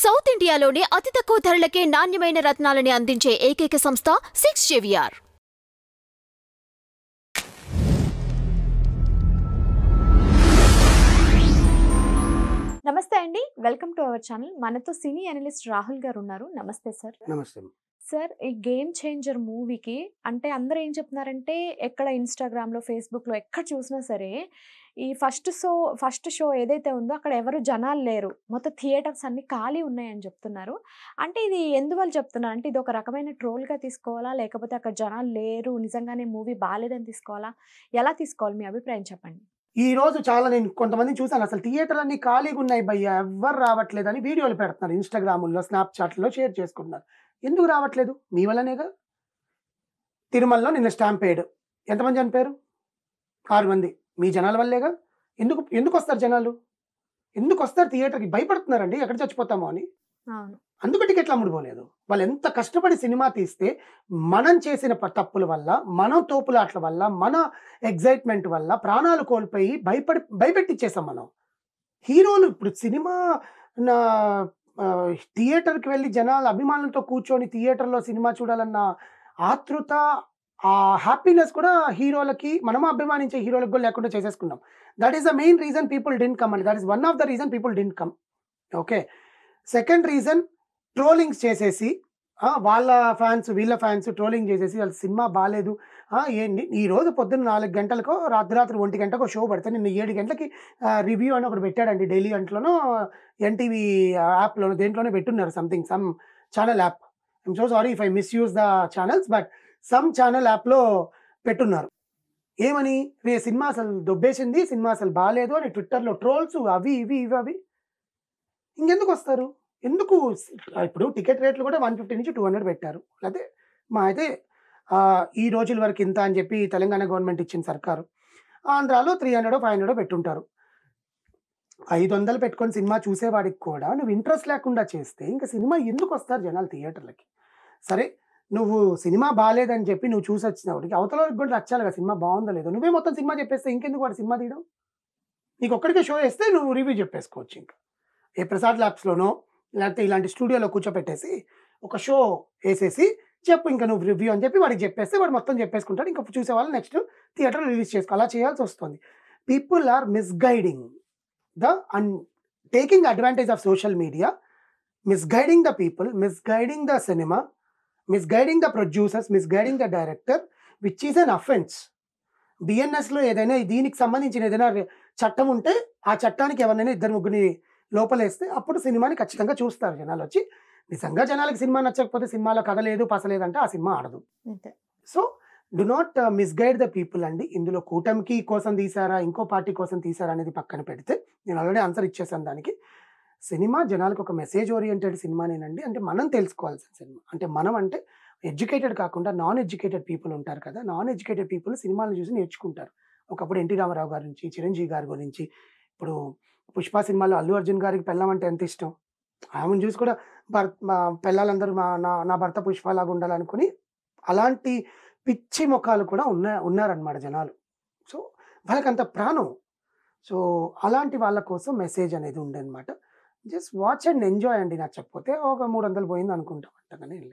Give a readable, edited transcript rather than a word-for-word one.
South ఇండియాలోని అతి తక్కువ ధరలకే నాణ్యమైన రత్నాలని అందించే ఏకైక సంస్థ 6JVR. నమస్తే అండి, వెల్కమ్ టు అవర్ ఛానల్. మనతో సినీ అనలిస్ట్ రాహుల్ గారు ఉన్నారు. నమస్తే సార్. నమస్తే. సార్, ఈ గేమ్ చేంజర్ మూవీకి అంటే అందరూ ఏం చెప్తున్నారంటే, ఎక్కడ ఇన్స్టాగ్రామ్లో ఫేస్బుక్లో ఎక్కడ చూసినా సరే ఈ ఫస్ట్ షో ఏదైతే ఉందో అక్కడ ఎవరు జనాలు లేరు, మొత్తం థియేటర్స్ అన్ని ఖాళీ ఉన్నాయని చెప్తున్నారు. అంటే ఇది ఎందువల్ల చెప్తున్నారు? అంటే ఇది ఒక రకమైన ట్రోల్గా తీసుకోవాలా, లేకపోతే అక్కడ జనాలు లేరు నిజంగానే మూవీ బాగాలేదని తీసుకోవాలా, ఎలా తీసుకోవాలి? మీ అభిప్రాయం చెప్పండి. ఈ రోజు చాలా నేను కొంతమందిని చూసాను, అసలు థియేటర్లన్నీ ఖాళీగా ఉన్నాయి భయ్యా, ఎవ్వరు రావట్లేదని వీడియోలు పెడుతున్నారు, ఇన్స్టాగ్రాముల్లో స్నాప్చాట్లో షేర్ చేసుకుంటున్నారు. ఎందుకు రావట్లేదు? మీ వల్లనేగా. తిరుమలలో నిన్న స్టాంపేడ్ ఎంతమంది చనిపోయారు? 6 మంది. మీ జనాల వల్లేగా. ఎందుకు వస్తారు జనాలు? ఎందుకు వస్తారు థియేటర్కి? భయపడుతున్నారండి ఎక్కడ చచ్చిపోతామో అని. అందుకు టికెట్లు అమ్ముడుపోలేదు. వాళ్ళు ఎంత కష్టపడి సినిమా తీస్తే మనం చేసిన తప్పుల వల్ల, మన తోపులాట్ల వల్ల, మన ఎగ్జైట్మెంట్ వల్ల ప్రాణాలు కోల్పోయి భయపెట్టిచ్చేసాం మనం. హీరోలు ఇప్పుడు సినిమా థియేటర్కి వెళ్ళి జనాల అభిమానులతో కూర్చొని థియేటర్లో సినిమా చూడాలన్న ఆతృత, ఆ హ్యాపీనెస్ కూడా హీరోలకి, మనం అభిమానించే హీరోలకు కూడా లేకుండా చేసేసుకున్నాం. That is the main reason people didn't come అండి. That is one of the reason people didn't come. Okay. Second reason, trollings చేసేసి వాళ్ళ ఫ్యాన్స్ వీళ్ళ ఫ్యాన్స్ ట్రోలింగ్ చేసేసి వాళ్ళ సినిమా బాగాలేదు. ఏంటి ఈరోజు పొద్దున్న 4 గంటలకో రాత్రి 1 గంటకో షో పడితే నిన్న 7 గంటలకి రివ్యూ అని ఒకటి పెట్టాడండి. డైలీ గంటలోనో ఎన్టీవీ యాప్లోనో దేంట్లోనే పెట్టున్నారు, some channel app. I'm so sorry if I misuse the channels, but some channel యాప్లో పెట్టున్నారు. ఏమని? సినిమా అసలు దొబ్బేసింది, సినిమా అసలు బాగాలేదు అని ట్విట్టర్లో ట్రోల్స్ అవి ఇవి ఇంకెందుకు వస్తారు? ఎందుకు? ఇప్పుడు టికెట్ రేట్లు కూడా 150 నుంచి 200 పెట్టారు. అదే మా అయితే ఈ రోజుల వరకు ఇంత అని చెప్పి తెలంగాణ గవర్నమెంట్ ఇచ్చిన సర్కారు. ఆంధ్రాలో 300 500 పెట్టుంటారు. 500 పెట్టుకొని సినిమా చూసేవాడికి కూడా నువ్వు ఇంట్రెస్ట్ లేకుండా చేస్తే ఇంకా సినిమా ఎందుకు వస్తారు జనాలు థియేటర్లకి? సరే, నువ్వు సినిమా బాగాలేదని చెప్పి నువ్వు చూసి వచ్చినవాడికి అవతల వాళ్ళకి కూడా నచ్చాలి కదా సినిమా బాగుందో లేదో. నువ్వే మొత్తం సినిమా చెప్పేస్తే ఇంకెందుకు వాడు సినిమా తీయడం? నీకు ఒక్కడికే షో వేస్తే నువ్వు రివ్యూ చెప్పేసుకోవచ్చు. ఇంకా ఏ ప్రసాద్ ల్యాబ్స్లోనో లేకపోతే ఇలాంటి స్టూడియోలో కూర్చోపెట్టేసి ఒక షో వేసేసి చెప్పు ఇంకా నువ్వు రివ్యూ అని చెప్పి వాడికి చెప్పేస్తే వాడు మొత్తం చెప్పేసుకుంటాడు. ఇంకా చూసేవాళ్ళు నెక్స్ట్ థియేటర్లో రిలీజ్ చేసుకో, అలా చేయాల్సి వస్తుంది. People are misguiding and taking advantage of social media, misguiding the people, misguiding the cinema, misguiding the producers, misguiding the director, which is an offence. బిఎన్ఎస్లో ఏదైనా దీనికి సంబంధించిన ఏదైనా చట్టం ఉంటే ఆ చట్టానికి ఎవరినైనా 2-3 లోపలేస్తే అప్పుడు సినిమాని ఖచ్చితంగా చూస్తారు జనాలు వచ్చి. నిజంగా జనాలకి సినిమా నచ్చకపోతే, సినిమాలో కథ లేదు పసలేదంటే ఆ సినిమా ఆడదు. So do not misguide the people అండి. ఇందులో కూటమికి కోసం తీసారా, ఇంకో పార్టీ కోసం తీసారా అనేది పక్కన పెడితే నేను ఆల్రెడీ ఆన్సర్ ఇచ్చేసాను దానికి. సినిమా జనాలకు ఒక మెసేజ్ ఓరియంటెడ్ సినిమానేనండి. అంటే మనం తెలుసుకోవాల్సిన సినిమా. అంటే మనం అంటే ఎడ్యుకేటెడ్ కాకుండా నాన్ ఎడ్యుకేటెడ్ పీపుల్ ఉంటారు కదా, నాన్ ఎడ్యుకేటెడ్ పీపుల్ సినిమాలను చూసి నేర్చుకుంటారు. ఒకప్పుడు ఎన్టీ రామారావు గారి నుంచి, చిరంజీవి గారి గురించి, ఇప్పుడు పుష్ప సినిమాలో అల్లు అర్జున్ గారికి పెళ్ళం అంటే ఎంత ఇష్టం. ఆమెను చూసి కూడా పిల్లలందరూ నా భర్త పుష్పలాగా ఉండాలనుకుని అలాంటి పిచ్చి ముఖాలు కూడా ఉన్నారనమాట జనాలు. సో వాళ్ళకంత ప్రాణం. సో అలాంటి వాళ్ళ కోసం మెసేజ్ అనేది ఉండేనమాట. జస్ట్ వాచ్ అండ్ ఎంజాయ్ అండి. నచ్చకపోతే ఒక 300 పోయింది అనుకుంటాం అంటగానే.